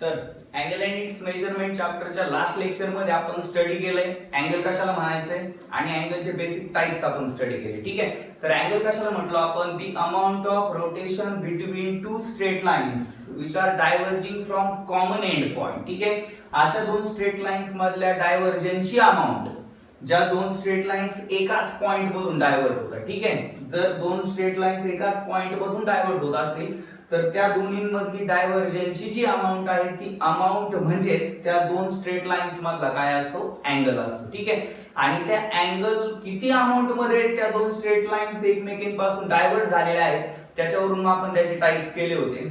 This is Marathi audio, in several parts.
तर अँगल अँड इट्स मेजरमेंट चॅप्टरच्या लास्ट लेक्चर मध्ये आपण स्टडी केलंय अँगल कशाला म्हणायचंय आणि अँगलचे बेसिक टाइप्स आपण स्टडी केले. ठीक आहे. तर अँगल कशाला म्हटलो आपण, the amount of rotation between two straight lines which are diverging from common end point. ठीक आहे. अशा दोन स्ट्रेट लाइन्स मधल्या डायव्हर्जनची अमाउंट, ज्या दोन स्ट्रेट लाइन्स एकाच पॉइंट मधून डायव्हर्ट होतात. ठीक आहे. जर दोन स्ट्रेट लाइन्स एकाच पॉइंट मधून डायव्हर्ट होत असतील तर त्या दोन्हींमधली डायव्हर्जनची जी अमाउंट आहे ती अमाउंट म्हणजेच त्या दोन स्ट्रेट लाइन्स मधला काय असतो, अँगल असतो. ठीक आहे. आणि त्या अँगल किती अमाउंट मध्ये त्या दोन स्ट्रेट लाइन्स एकमेकींपासून डायव्हर्ट झालेल्या आहेत त्याच्यावरून आपण त्याचे टाइप्स केले होते.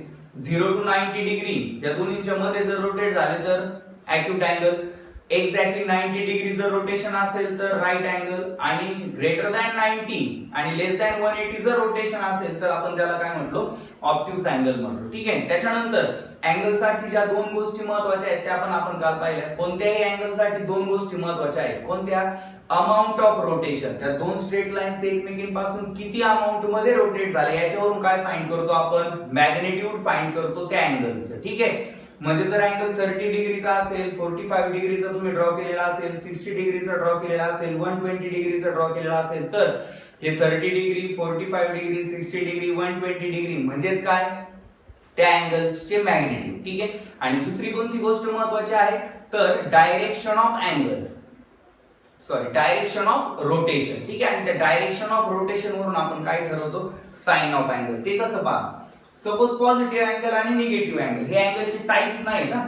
0 to 90 डिग्री या दोन्हींच्या मध्ये जर रोटेट झाले तर ॲक्यूट अँगल, एक्झॅक्टली 90 डिग्री जर रोटेशन असेल तर राईट अँगल, आणि ग्रेटर दॅन 90 आणि लेस दॅन 180 जर रोटेशन असेल तर आपण त्याला काय म्हटलो, ऑब्ट्यूस अँगल म्हटलो. ठीक आहे. त्याच्यानंतर अँगल साठी ज्या दोन गोष्टी महत्त्वाच्या आहेत त्या पण आपण काल पाहिल्या. कोणत्याही अँगल साठी दोन गोष्टी महत्त्वाच्या आहेत. कोणत्या? अमाउंट ऑफ रोटेशन, त्या दोन स्ट्रेट लाइन्स एकमेकींपासून किती अमाउंट मध्ये रोटेट झाले याच्यावरून काय फाइंड करतो आपण, मॅग्निट्यूड फाइंड करतो त्या अँगलचं. ठीक आहे. म्हणजे जर अँगल 30 डिग्रीचा असेल, 45 डिग्रीचा तुम्ही ड्रॉ केलेला असेल, 60 डिग्रीचा ड्रॉ केलेला असेल, 120 डिग्रीचा ड्रॉ केलेला असेल तर हे 30 डिग्री, 45 डिग्री, 60 डिग्री, 120 डिग्री म्हणजेच काय, त्या अँगल्सचे मॅग्निट्यूड. ठीक आहे. आणि दुसरी कोणती गोष्ट महत्त्वाची आहे तर direction of angle, direction of rotation. ठीक आहे. आणि त्या डायरेक्शन ऑफ रोटेशन वरून आपण काय ठरवतो, साइन ऑफ अँगल. ते कसं पहा, सपोज पॉझिटिव्ह अँगल आणि निगेटिव्ह अँगल हे अँगलचे टाइप्स नाही ना,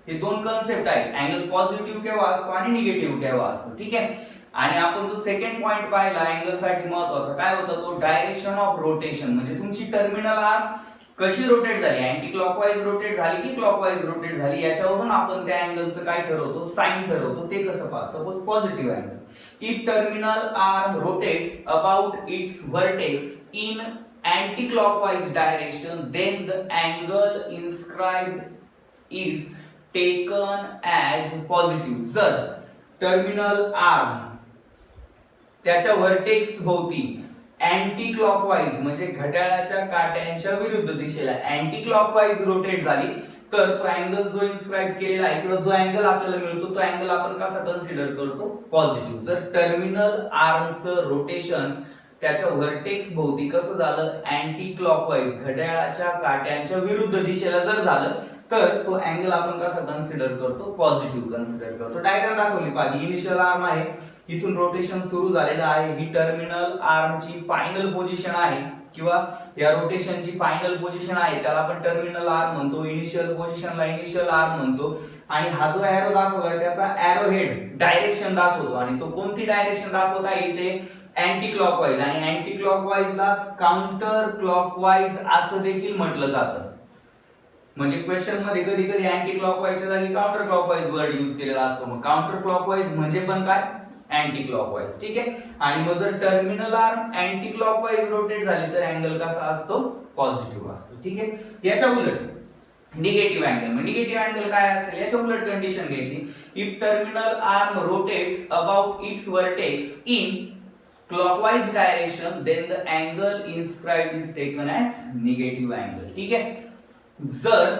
हे दोन कन्सेप्ट आहेत. अँगल पॉझिटिव्ह केव्हा असतो आणि निगेटिव्ह केव्हा असतो. ठीक आहे. आणि आपण जो सेकंड पॉइंट पाहिला अँगल साठी महत्त्वाचा काय होता, तो डायरेक्शन ऑफ रोटेशन. म्हणजे तुमची टर्मिनल आर्म कशी रोटेट झाली, अँटी क्लॉकवाईज रोटेट झाली की क्लॉकवाईज रोटेट झाली याच्यावरून आपण त्या अँगलचं काय ठरवतो, साइन ठरवतो. ते कसं पहा, suppose positive angle, if terminal arm rotates about it's vertex in anti-clockwise direction, then the angle inscribed is taken as positive. जर टर्मिनल आर्म त्याच्या व्हर्टेक्स भोवती अँटी क्लॉकवाईज म्हणजे घड्याळाच्या काट्यांच्या विरुद्ध दिशेला अँटी क्लॉकवाईज रोटेट झाली तर तो अँगल जो इन्स्क्राइब केलेला आहे किंवा जो अँगल आपल्याला मिळतो तो अँगल आपण कसा कन्सिडर करतो, पॉझिटिव्ह. जर टर्मिनल आर्मचं रोटेशन त्याच्या व्हर्टेक्स भोवती कसं झालं, अँटी क्लॉकवाईज घड्याळाच्या काट्यांच्या विरुद्ध दिशेला जर झालं तर तो अँगल आपण कसा कन्सिडर करतो, पॉझिटिव्ह कन्सिडर करतो. डायग्राम दाखवली पाहिजे. इनिशियल आर्म आहे, इथून रोटेशन सुरू झालेलं आहे, ही टर्मिनल आर्मची फायनल पोझिशन आहे किंवा या रोटेशनची फायनल पोझिशन आहे, त्याला आपण टर्मिनल आर्म म्हणतो. इनिशियल पोझिशनला इनिशियल आर्म म्हणतो. आणि हा जो एरो दाखवलाय त्याचा एरो हेड डायरेक्शन दाखवतो आणि तो कोणती डायरेक्शन दाखवत आहे इथे, अँटी क्लॉकवाईज. आणि अँटी क्लॉकवाईजला काउंटर क्लॉकवाईज असं देखील म्हटलं जातं. म्हणजे क्वेश्चन मध्ये कधी कधी अँटी क्लॉकवाईजच्या जागी काउंटर क्लॉकवाईज वर्ड यूज केलेला असतो. मग काउंटर क्लॉकवाईज म्हणजे पण काय, अँटी क्लॉकवाईज. ठीक आहे. आणि मग जर terminal arm anti clockwise rotate झाली तर अँगल कसा असतो, पॉझिटिव्ह असतो. ठीक आहे. याच्या उलट निगेटिव्ह अँगल, निगेटिव्ह अँगल काय असेल, याच्या उलट कंडिशन घ्यायची. If terminal arm rotates about it's vertex in clockwise direction, then the angle inscribed is taken as negative angle. ठीक आहे. जर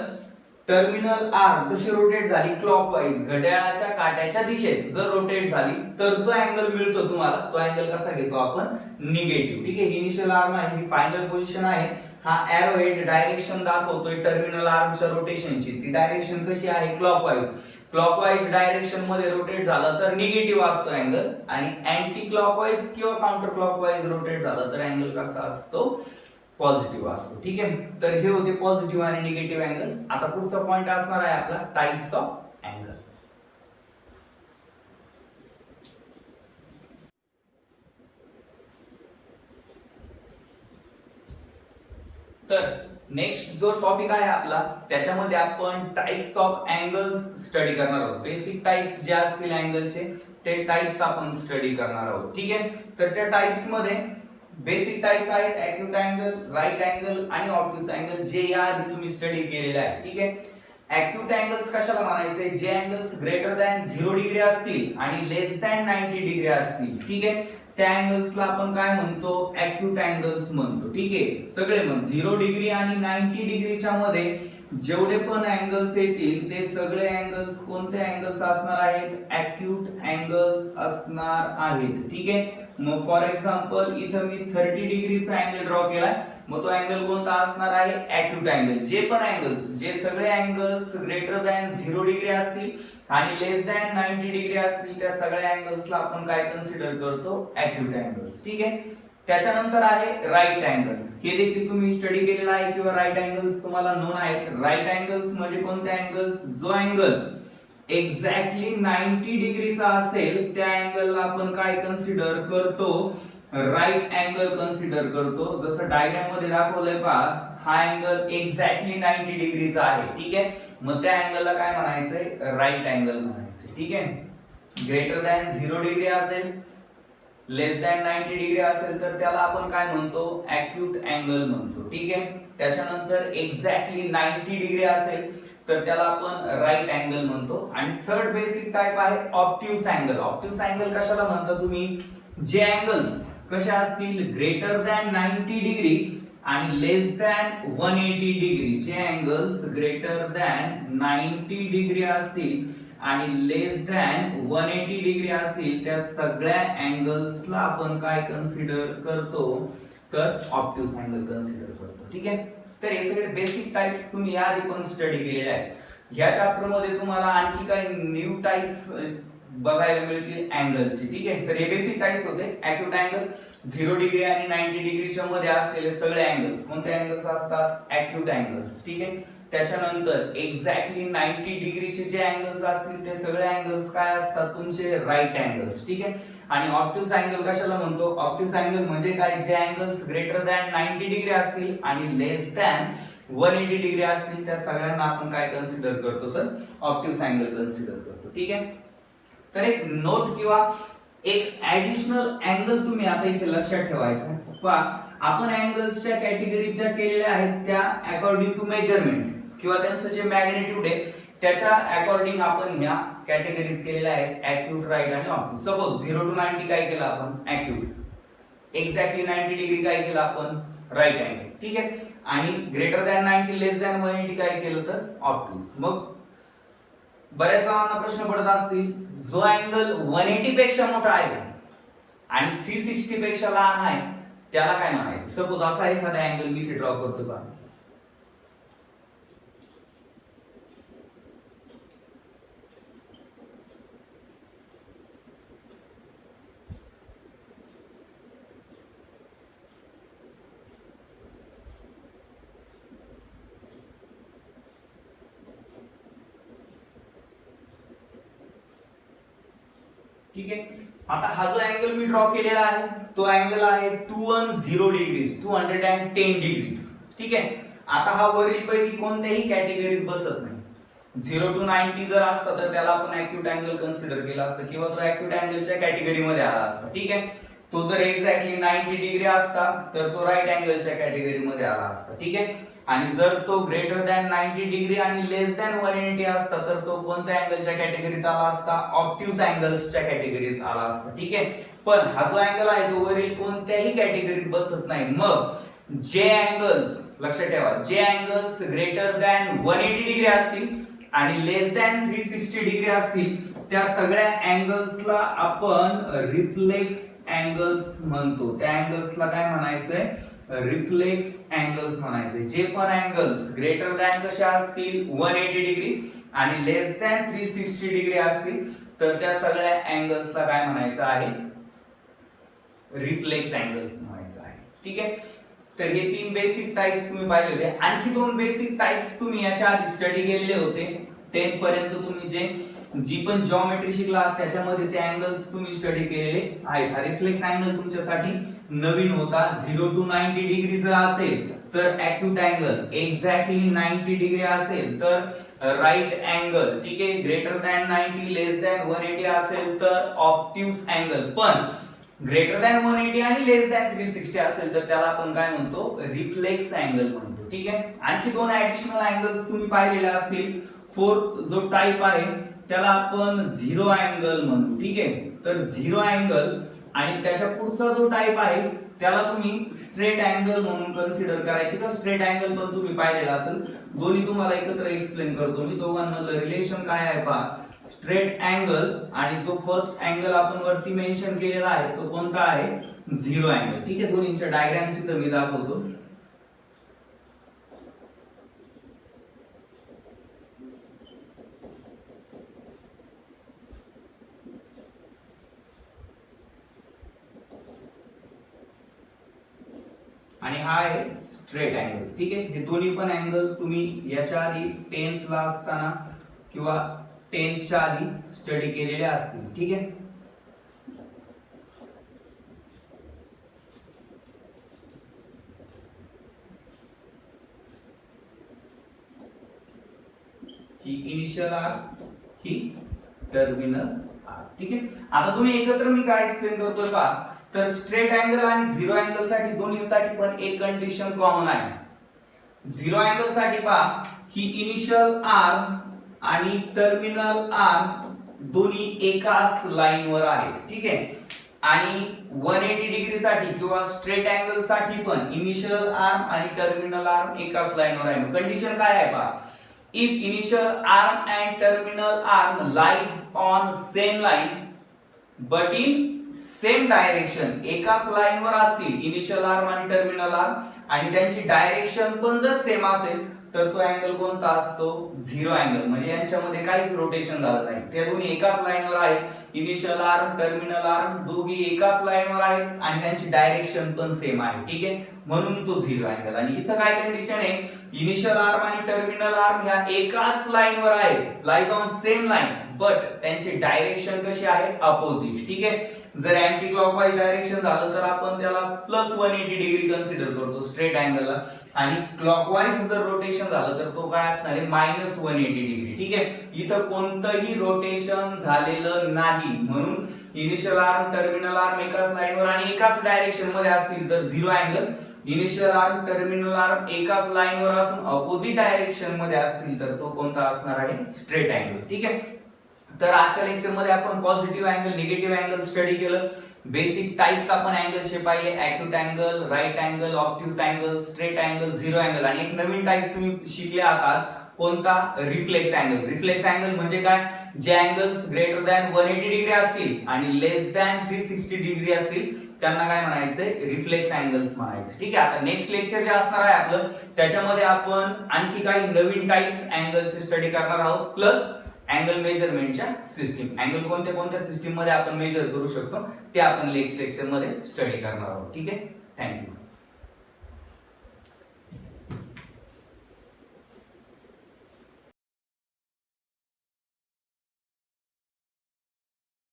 टर्मिनल आर्म कशी रोटेट झाली, क्लॉकवाईज घड्याळाच्या काट्याच्या दिशेत जर रोटेट झाली तर जो अँगल मिळतो तुम्हाला तो अँगल कसा घेतो आपण, निगेटिव्ह. ठीक आहे. इनिशियल आर्म आहे, ही फायनल पोझिशन आहे, हा एरो हेड डायरेक्शन दाखवतोय टर्मिनल आर्मच्या रोटेशनची. ती डायरेक्शन कशी आहे, क्लॉकवाईज. क्लॉकवाईज डायरेक्शन मध्ये रोटेट झालं तर निगेटिव्ह असतो अँगल आणि अँटी क्लॉकवाईज किंवा काउंटर क्लॉकवाईज रोटेट झालं तर अँगल कसा असतो, पॉझिटिव्ह असतो. ठीक आहे. तर हे होते पॉझिटिव्ह आणि निगेटिव्ह अँगल. आता पुढचा पॉइंट असणार आहे आपला टाइप्स ऑफ अँगल. तर नेक्स्ट जो टॉपिक आहे आपला त्याच्यामध्ये आपण टाइप्स ऑफ अँगल्स स्टडी करणार आहोत. बेसिक टाइप्स जे असतील अँगलचे ते टाइप्स आपण स्टडी करणार आहोत. ठीक आहे. तर त्या टाइप्स मध्ये बेसिक टाइप्स आहेत ॲक्यूट अँगल, राईट अँगल आणि ऑब्ट्यूस अँगल, जे याआधी तुम्ही स्टडी केलेले आहे. ठीक आहे. ॲक्यूट अँगल्स कशाला म्हणायचे, जे अँगल्स ग्रेटर दॅन 0 डिग्री असतील आणि लेस दॅन 90 डिग्री असतील. ठीक आहे. त्या अँगल्सला आपण काय म्हणतो, ऍक्यूट अँगल्स म्हणतो. ठीक आहे, सगळे मग 0 डिग्री आणि 90 डिग्रीच्या मध्ये जेवढे पण अँगल्स येतील ते सगळे अँगल्स कोणते अँगल्स असणार आहेत, ऍक्यूट अँगल्स असणार आहेत. ठीक आहे, मग फॉर एक्झाम्पल इथं मी 30 डिग्रीचा अँगल ड्रॉ केलाय, मग तो अँगल कोणता असणार आहे, ऍक्यूट अँगल. जे पण अँगल्स, जे सगळे अँगल्स ग्रेटर दॅन 0 डिग्री असतील आणि लेस दॅन 90 डिग्री असतील त्या सगळ्या अँगल्सला आपण काय कन्सिडर करतो, ऍक्यूट अँगल्स. ठीक आहे, त्याच्यानंतर आहे राईट अँगल. हे देखील तुम्ही स्टडी केलेला आहे किंवा राईट अँगल्स तुम्हाला नोन आहेत. राईट अँगल्स म्हणजे कोणते अँगल्स, जो अँगल एक्झॅक्टली 90 डिग्रीचा असेल त्या अँगलला आपण काय कन्सिडर करतो, राईट अँगल कन्सिडर करतो. जसं डायग्राम मध्ये दाखवलंय पहा, हा अँगल एक्झॅक्टली 90 डिग्रीचा आहे. ठीक आहे, मग त्या अँगलला काय म्हणायचंय, राईट अँगल म्हणायचंय. ठीक आहे, ग्रेटर दॅन 0 डिग्री असेल, लेस दॅन 90 डिग्री असेल तर त्याला आपण काय म्हणतो, ऍक्यूट अँगल म्हणतो. ठीक आहे, त्याच्यानंतर एक्झॅक्टली 90 डिग्री असेल तर त्याला आपण राईट अँगल म्हणतो. आणि थर्ड बेसिक टाइप आहे ऑब्ट्यूस अँगल. ऑब्ट्यूस अँगल कशाला म्हणता तुम्ही, जे अँगल्स कशा असतील, ग्रेटर दॅन 90 डिग्री आणि लेस दॅन 180 डिग्री. जे अँगल्स ग्रेटर दॅन 90 डिग्री असतील आणि लेस दॅन 180 डिग्री असतील त्या सगळ्या अँगल्सला आपण काय कन्सिडर करतो, तर ऑब्ट्यूस अँगल कन्सिडर करतो. ठीक आहे, तर हे सगळे बेसिक टाइप्स तुम्ही याआधी पण स्टडी केलेले आहेत. ह्या चॅप्टर मध्ये तुम्हाला आणखी काही न्यू टाइप्स बघायला मिळतील अँगल्सची. ठीक आहे, तर हे बेसिक टाइप्स होते. ऍक्यूट अँगल 0 डिग्री आणि 90 डिग्रीच्या मध्ये असलेले सगळे अँगल्स कोणते अँगल्स असतात, ऍक्यूट अँगल्स. ठीक आहे, त्याच्यानंतर एक्झॅक्टली 90 डिग्रीचे जे अँगल्स असतील ते सगळे अँगल्स काय असतात, तुमचे राईट अँगल्स. ठीक आहे, आणि ऑब्ट्यूस अँगल कशाला म्हणतो, ऑब्ट्यूस अँगल म्हणजे काय, जे अँगल्स ग्रेटर दॅन 90 डिग्री असतील आणि लेस दॅन 180 डिग्री असतील त्या सगळ्यांना आपण काय कन्सिडर करतो, तर ऑब्ट्यूस अँगल कन्सिडर करतो. ठीक आहे, तर एक नोट किंवा एक ऍडिशनल अँगल तुम्ही आता इथे लक्षात ठेवायचं. पहा, आपण अँगल्सच्या कॅटेगरी ज्या केलेल्या आहेत त्या अकॉर्डिंग टू मेजरमेंट किंवा त्यांचं जे मॅग्निट्यूड आहे त्याच्या अकॉर्डिंग आपण ह्या कॅटेगरीज केलेल्या आहेत, ऍक्यूट, राईट आणि ऑब्ट्यूस. सपोज 0 to 90 काय केलं आपण, ऍक्यूट. एक्झॅक्टली 90 डिग्री काय केलं आपण, राईट अँगल. ठीक आहे, आणि ग्रेटर दॅन 90 लेस दॅन 180 काय केलं, तर ऑब्ट्यूस. मग बऱ्याच जणांना प्रश्न पडत असतील, जो अँगल 180 पेक्षा मोठा आहे आणि 360 पेक्षा लहान आहे त्याला काय म्हणायचं. सपोज असा एखादा अँगल मी इथे ड्रॉ करतो का, ठीक आहे. आता हा जो अँगल मी ड्रॉ केलेला आहे तो अँगल आहे 210 डिग्रीज, 210 डिग्रीज. ठीक आहे, आता हा वरील पैकी कोणत्याही कॅटेगरीत बसत नाही. 0 to 90 जर असता तर त्याला आपण ऍक्यूट अँगल कन्सिडर केला असता किंवा तो ऍक्यूट अँगलच्या कॅटेगरीमध्ये आला असता. ठीक आहे, तो जर एक्झॅक्टली 90 डिग्री असता तर तो राईट अँगलच्या कॅटेगरीमध्ये आला असता. ठीक आहे, आणि जर तो ग्रेटर दॅन 90 डिग्री आणि लेस दॅन 180 असता तर तो कोणत्या अँगलच्या कॅटेगरीत आला असता, ऑब्ट्यूस अँगल्सच्या कॅटेगरीत आला असता. ठीक आहे, पण हा जो अँगल आहे तो वरील कोणत्याही कॅटेगरीत बसत नाही. मग जे अँगल्स, लक्षात ठेवा, जे अँगल्स ग्रेटर दॅन 180 डिग्री असतील आणि लेस दॅन 360 डिग्री असतील त्या सगळ्या अँगल्सला आपण रिफ्लेक्स अँगल्स म्हणतो. त्या अँगल्सला काय म्हणायचंय, रिफ्लेक्स अँगल्स म्हणायचे. जे पण अँगल्स ग्रेटर दॅन कशा असतील 180 डिग्री आणि लेस दॅन 360 डिग्री असतील तर त्या सगळ्या अँगल्सला काय म्हणायचं आहे, रिफ्लेक्स अँगल्स म्हणायचं आहे. ठीक आहे, तर हे 3 बेसिक टाइप्स तुम्ही पाहिले होते. आणखी 2 बेसिक टाइप्स तुम्ही याच्या आधी स्टडी केलेले होते. 10th पर्यंत तुम्ही जी पण जॉमेट्री शिकला त्याच्यामध्ये ते अँगल्स तुम्ही स्टडी केलेले आहेत. हा रिफ्लेक्स अँगल तुमच्यासाठी नवीन होता. 0 to 90 डिग्री जर असेल तर ऍक्यूट अँगल, एक्झॅक्टली 90 डिग्री असेल तर राईट अँगल. ठीक आहे, ग्रेटर दॅन 90 लेस दॅन 180 असेल तर ऑब्ट्यूस अँगल. पण ग्रेटर दॅन 180 आणि लेस दॅन 360 असेल तर त्याला आपण काय म्हणतो, रिफ्लेक्स अँगल म्हणतो. ठीक आहे, आणखी 2 ऍडिशनल अँगल्स तुम्ही पाहिलेले असतील. 4th जो टाइप आहे त्याला आपण झिरो अँगल म्हणू. ठीक आहे, तर झिरो अँगल आणि त्याच्या पुढचा जो टाइप आहे त्याला तुम्ही स्ट्रेट अँगल म्हणून कन्सिडर करायची. तर स्ट्रेट अँगल पण तुम्ही पाहिलेला असेल. दोन्ही तुम्हाला एकत्र एक्सप्लेन करतो मी. दोघांमधलं रिलेशन काय आहे पहा. स्ट्रेट अँगल आणि जो फर्स्ट अँगल आपण वरती मेन्शन केलेला आहे तो कोणता आहे, झिरो अँगल. ठीक आहे, दोन्हींच्या डायग्रामची तर मी दाखवतो. आणि हा आहे स्ट्रेट अँगल. ठीक आहे, हे दोन्ही पण अँगल तुम्ही याच्या आधी 10th ला असताना किंवा 10th च्या आधी स्टडी केलेले असतील. ठीक आहे, ही इनिशियल आर्क, ही टर्मिनल आर्क. ठीक आहे, आता तुम्ही एकत्र मी काय एक्सप्लेन करतोय पहा. तर स्ट्रेट अँगल आणि झिरो अँगल साठी दोन्हीसाठी पण एक कंडिशन कॉमन आहे. झिरो अँगल साठी पहा, ही इनिशियल आर्क आणि टर्मिनल आर्क दोन्ही एकाच लाईनवर आहेत. ठीक आहे, आणि 180 डिग्री साठी किंवा स्ट्रेट अँगल साठी पण इनिशियल आर्म आणि टर्मिनल आर्म एकाच लाईनवर आहे. कंडिशन काय आहे पहा. If initial arm and terminal arm lies on same line but in same direction, एकाच लाईनवर असतील इनिशियल आर्म आणि टर्मिनल आर्म आणि त्यांची डायरेक्शन पण जर सेम असेल तर तो अँगल कोणता असतो, झिरो अँगल. म्हणजे यांच्यामध्ये काहीच रोटेशन झालं नाही. ते दोन्ही एकाच लाईनवर आहेत. इनिशियल आर्म टर्मिनल आर्म दोघी एकाच लाईनवर आहेत आणि त्यांची डायरेक्शन पण सेम आहे. ठीक आहे, म्हणून तो झिरो अँगल. आणि इथं काय कंडिशन आहे, इनिशियल आर्म आणि टर्मिनल आर्म ह्या एकाच लाईनवर आहेत, lies on same line, but त्यांची डायरेक्शन कशी आहे, अपोजिट. ठीक आहे, जर अँटी क्लॉकवाईज डायरेक्शन झालं तर आपण त्याला प्लस 180 डिग्री कन्सिडर करतो स्ट्रेट अँगलला, आणि क्लॉकवाईज जर रोटेशन झालं तर तो काय असणार आहे, मायनस 180 डिग्री. ठीक आहे, इथं कोणतंही रोटेशन झालेलं नाही, म्हणून इनिशियल आर्म टर्मिनल आर्म एकाच लाईनवर आणि एकाच डायरेक्शन मध्ये असतील तर zero angle. Initial arm terminal arm एकाच लाईनवर असून अपोजिट डायरेक्शन मध्ये असतील तर तो कोणता असणार आहे, स्ट्रेट अँगल. ठीक आहे, तर आजच्या लेक्चर मध्ये आपण positive angle, negative angle study केलं. बेसिक टाइप्स आपण अँगलचे पाहिले, acute angle, right angle, obtuse angle, straight angle, zero angle. आणि एक नवीन टाइप तुम्ही शिकले आहात आज, कोणता, रिफ्लेक्स अँगल. रिफ्लेक्स अँगल म्हणजे काय, जे अँगल्स ग्रेटर दॅन 180 डिग्री असतील आणि लेस दॅन 360 डिग्री असतील त्यांना काय म्हणायचंय, रिफ्लेक्स अँगल्स म्हणायचे. ठीक आहे, आता नेक्स्ट लेक्चर जे असणार आहे आपलं त्याच्यामध्ये आपण आणखी काही नवीन टाइप्स अँगलचे स्टडी करणार आहोत, प्लस अँगल मेजरमेंटच्या सिस्टीम. अँगल कोणत्या कोणत्या सिस्टीम मध्ये आपण मेजर करू शकतो ते आपण नेक्स्ट लेक्चर मध्ये स्टडी करणार आहोत. ठीक आहे, थँक्यू.